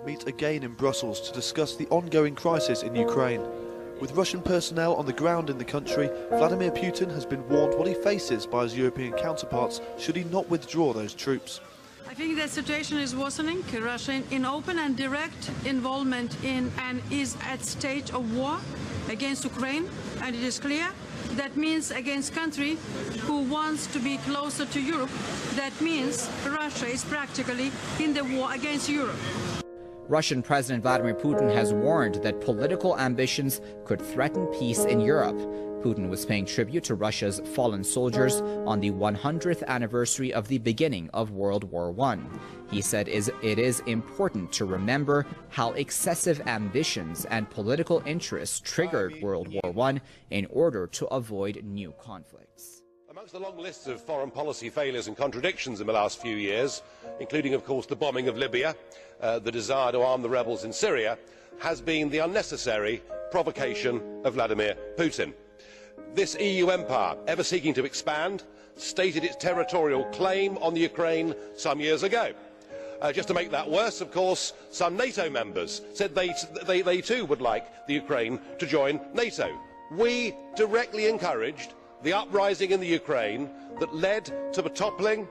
leaders meet again in Brussels to discuss the ongoing crisis in Ukraine. With Russian personnel on the ground in the country, Vladimir Putin has been warned what he faces by his European counterparts should he not withdraw those troops. I think the situation is worsening. Russia in open and direct involvement in and is at stage of war against Ukraine, and it is clear that means against country who wants to be closer to Europe. That means Russia is practically in the war against Europe. Russian President Vladimir Putin has warned that political ambitions could threaten peace in Europe. Putin was paying tribute to Russia's fallen soldiers on the 100th anniversary of the beginning of World War I. He said it is important to remember how excessive ambitions and political interests triggered World War I in order to avoid new conflicts. Amongst the long lists of foreign policy failures and contradictions in the last few years, including of course the bombing of Libya, the desire to arm the rebels in Syria, has been the unnecessary provocation of Vladimir Putin. This EU empire, ever seeking to expand, stated its territorial claim on the Ukraine some years ago. Just to make that worse, of course, some NATO members said they too would like the Ukraine to join NATO. We directly encouraged the uprising in the Ukraine that led to the toppling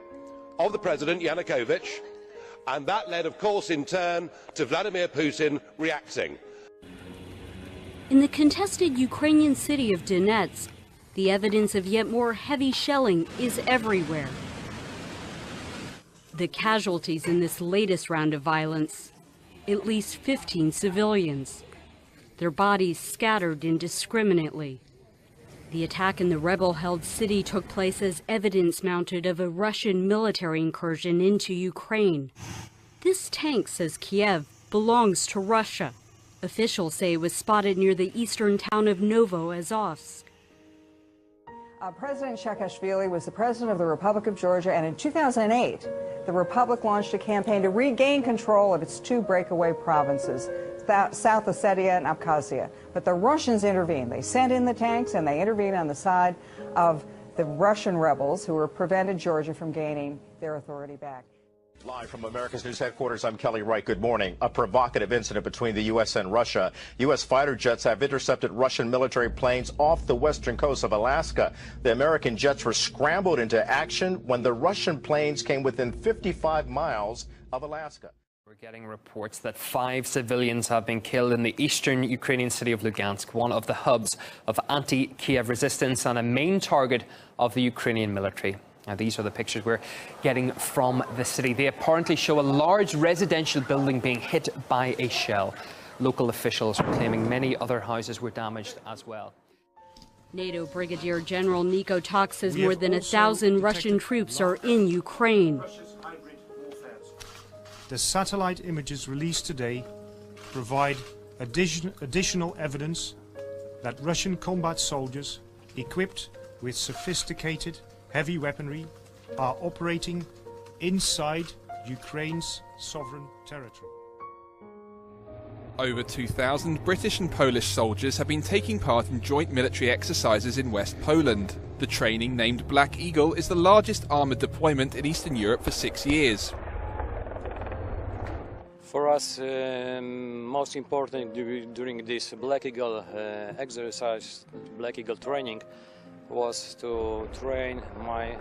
of the President Yanukovych, and that led, of course, in turn to Vladimir Putin reacting. In the contested Ukrainian city of Donetsk, the evidence of yet more heavy shelling is everywhere. The casualties in this latest round of violence, at least 15 civilians, their bodies scattered indiscriminately. The attack in the rebel-held city took place as evidence mounted of a Russian military incursion into Ukraine. This tank, says Kiev, belongs to Russia. Officials say it was spotted near the eastern town of Novoazovsk. President Saakashvili was the president of the Republic of Georgia, and in 2008, the Republic launched a campaign to regain control of its two breakaway provinces, South Ossetia and Abkhazia. But the Russians intervened. They sent in the tanks, and they intervened on the side of the Russian rebels who were prevented Georgia from gaining their authority back. Live from America's News Headquarters, I'm Kelly Wright. Good morning. A provocative incident between the U.S. and Russia. U.S. fighter jets have intercepted Russian military planes off the western coast of Alaska. The American jets were scrambled into action when the Russian planes came within 55 miles of Alaska. We're getting reports that 5 civilians have been killed in the eastern Ukrainian city of Lugansk, one of the hubs of anti-Kiev resistance and a main target of the Ukrainian military. Now, these are the pictures we're getting from the city. They apparently show a large residential building being hit by a shell. Local officials are claiming many other houses were damaged as well. NATO Brigadier General Niko Tok says more than 1,000 Russian troops are in Ukraine. The satellite images released today provide additional evidence that Russian combat soldiers, equipped with sophisticated heavy weaponry, are operating inside Ukraine's sovereign territory. Over 2,000 British and Polish soldiers have been taking part in joint military exercises in West Poland. The training, named Black Eagle, is the largest armoured deployment in Eastern Europe for 6 years. For us, most important during this Black Eagle exercise, Black Eagle training, was to train my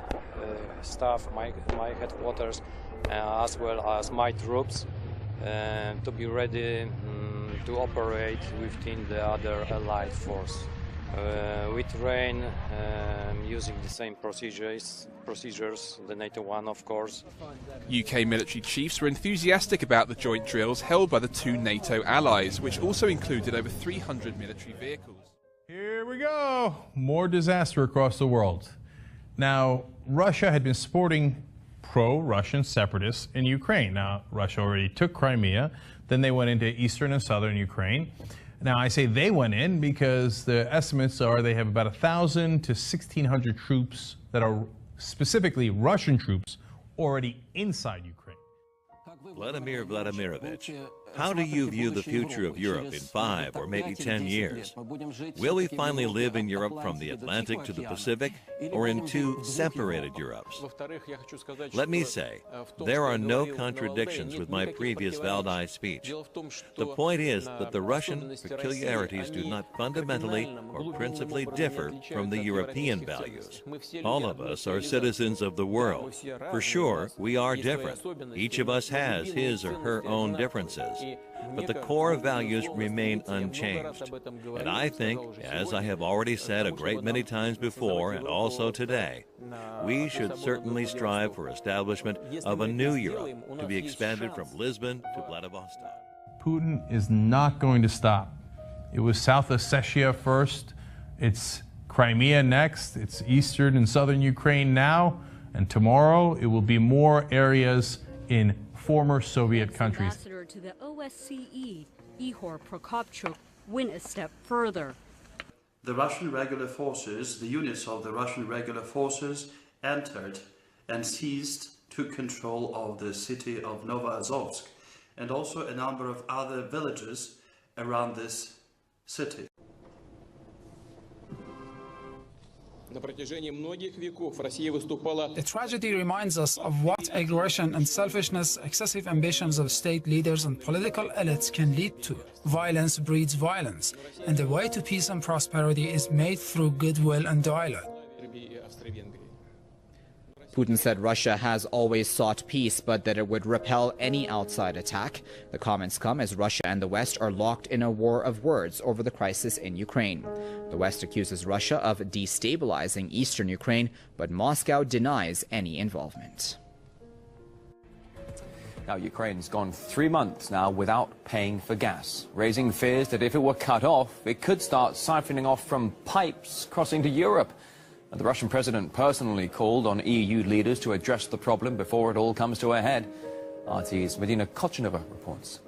staff, my headquarters, as well as my troops, to be ready to operate within the other allied force. We train using the same procedures, the NATO one, of course. UK military chiefs were enthusiastic about the joint drills held by the two NATO allies, which also included over 300 military vehicles. Here we go. More disaster across the world. Now, Russia had been supporting pro-Russian separatists in Ukraine. Now, Russia already took Crimea. Then they went into eastern and southern Ukraine. Now, I say they went in because the estimates are they have about 1,000 to 1,600 troops that are specifically Russian troops already inside Ukraine. Vladimir Vladimirovich, How do you view the future of Europe in 5 or maybe 10 years? Will we finally live in Europe from the Atlantic to the Pacific, or in 2 separated Europes? Let me say, there are no contradictions with my previous Valdai speech. The point is that the Russian peculiarities do not fundamentally or principally differ from the European values. All of us are citizens of the world. For sure, we are different. Each of us has his or her own differences. But the core values remain unchanged. And I think, as I have already said a great many times before and also today, we should certainly strive for establishment of a new Europe to be expanded from Lisbon to Vladivostok. Putin is not going to stop. It was South Ossetia first, it's Crimea next, it's eastern and southern Ukraine now, and tomorrow it will be more areas in former Soviet countries. Ambassador to the OSCE, Ihor Prokopchuk, went a step further. The Russian regular forces, the units of the Russian regular forces, entered and seized, took control of the city of Novoazovsk and also a number of other villages around this city. The tragedy reminds us of what aggression and selfishness, excessive ambitions of state leaders and political elites can lead to. Violence breeds violence, and the way to peace and prosperity is made through goodwill and dialogue. Putin said Russia has always sought peace, but that it would repel any outside attack. The comments come as Russia and the West are locked in a war of words over the crisis in Ukraine. The West accuses Russia of destabilizing eastern Ukraine, but Moscow denies any involvement. Now, Ukraine's gone 3 months now without paying for gas, raising fears that if it were cut off, it could start siphoning off from pipes crossing to Europe. The Russian president personally called on EU leaders to address the problem before it all comes to a head. RT's Medina Kochanova reports.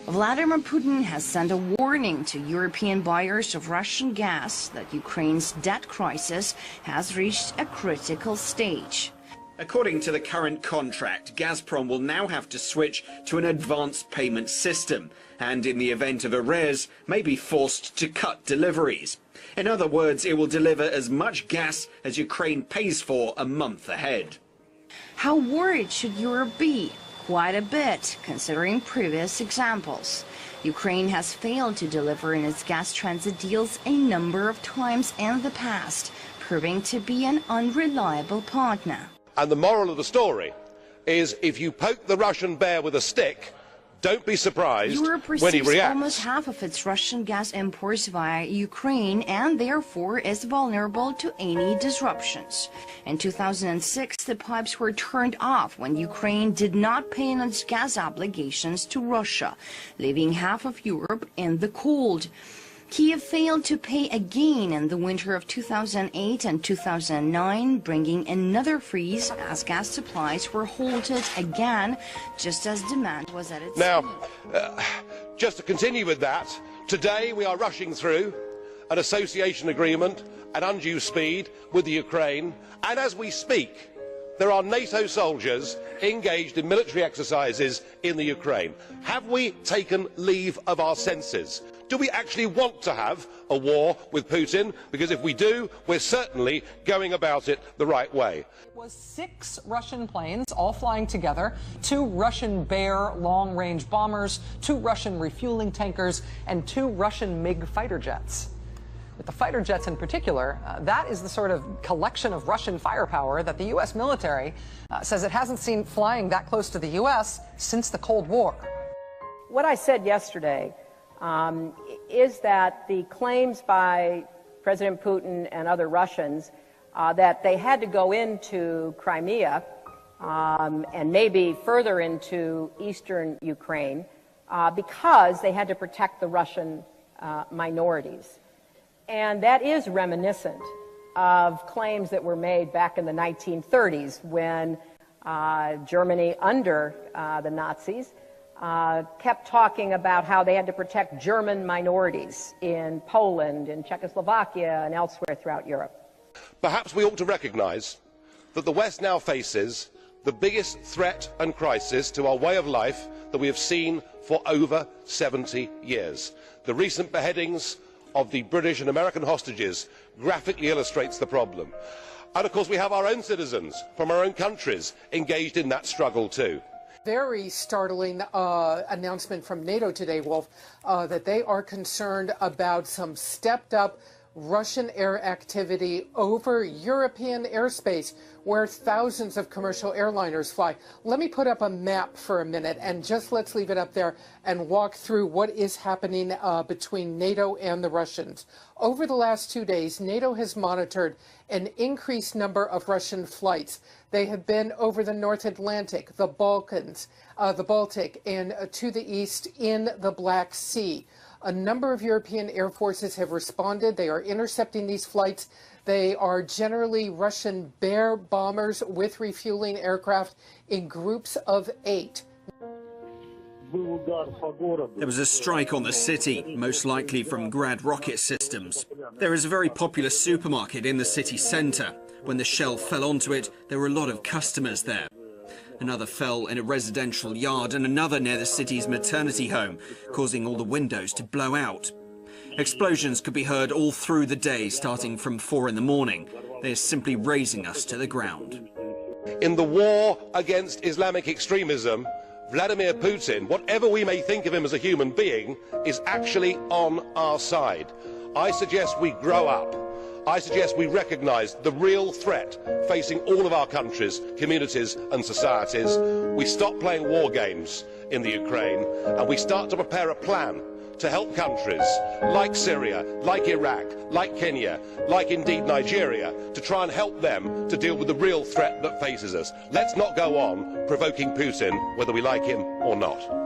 Vladimir Putin has sent a warning to European buyers of Russian gas that Ukraine's debt crisis has reached a critical stage. According to the current contract, Gazprom will now have to switch to an advanced payment system and, in the event of arrears, may be forced to cut deliveries. In other words, it will deliver as much gas as Ukraine pays for a month ahead. How worried should Europe be? Quite a bit, considering previous examples. Ukraine has failed to deliver in its gas transit deals a number of times in the past, proving to be an unreliable partner. And the moral of the story is, if you poke the Russian bear with a stick, don't be surprised Europe when he receives reacts. almost half of its Russian gas imports via Ukraine and therefore is vulnerable to any disruptions. In 2006, the pipes were turned off when Ukraine did not pay on its gas obligations to Russia, leaving half of Europe in the cold. Kiev failed to pay again in the winter of 2008 and 2009, bringing another freeze as gas supplies were halted again, just as demand was at its Now, just to continue with that, today we are rushing through an association agreement at undue speed with the Ukraine, and as we speak, there are NATO soldiers engaged in military exercises in the Ukraine. Have we taken leave of our senses? Do we actually want to have a war with Putin? Because if we do, we're certainly going about it the right way. It was 6 Russian planes all flying together, 2 Russian Bear long-range bombers, 2 Russian refueling tankers, and 2 Russian MiG fighter jets. With the fighter jets in particular, that is the sort of collection of Russian firepower that the U.S. military says it hasn't seen flying that close to the U.S. since the Cold War. What I said yesterday is that the claims by President Putin and other Russians that they had to go into Crimea and maybe further into eastern Ukraine because they had to protect the Russian minorities. And that is reminiscent of claims that were made back in the 1930s when Germany, under the Nazis, kept talking about how they had to protect German minorities in Poland, in Czechoslovakia, and elsewhere throughout Europe. Perhaps we ought to recognise that the West now faces the biggest threat and crisis to our way of life that we have seen for over 70 years. The recent beheadings of the British and American hostages graphically illustrates the problem. And of course we have our own citizens from our own countries engaged in that struggle too. Very startling announcement from NATO today, Wolf, that they are concerned about some stepped up Russian air activity over European airspace where thousands of commercial airliners fly. Let me put up a map for a minute and just let's leave it up there and walk through what is happening between NATO and the Russians. Over the last 2 days, NATO has monitored an increased number of Russian flights. They have been over the North Atlantic, the Balkans, the Baltic, and to the east in the Black Sea. A number of European air forces have responded. They are intercepting these flights. They are generally Russian Bear bombers with refueling aircraft in groups of 8. There was a strike on the city, most likely from Grad rocket systems. There is a very popular supermarket in the city centre. When the shell fell onto it, there were a lot of customers there. Another fell in a residential yard and another near the city's maternity home, causing all the windows to blow out. Explosions could be heard all through the day, starting from 4 in the morning. They are simply razing us to the ground. In the war against Islamic extremism, Vladimir Putin, whatever we may think of him as a human being, is actually on our side. I suggest we grow up. I suggest we recognise the real threat facing all of our countries, communities and societies. We stop playing war games in the Ukraine and we start to prepare a plan to help countries like Syria, like Iraq, like Kenya, like indeed Nigeria, to try and help them to deal with the real threat that faces us. Let's not go on provoking Putin, whether we like him or not.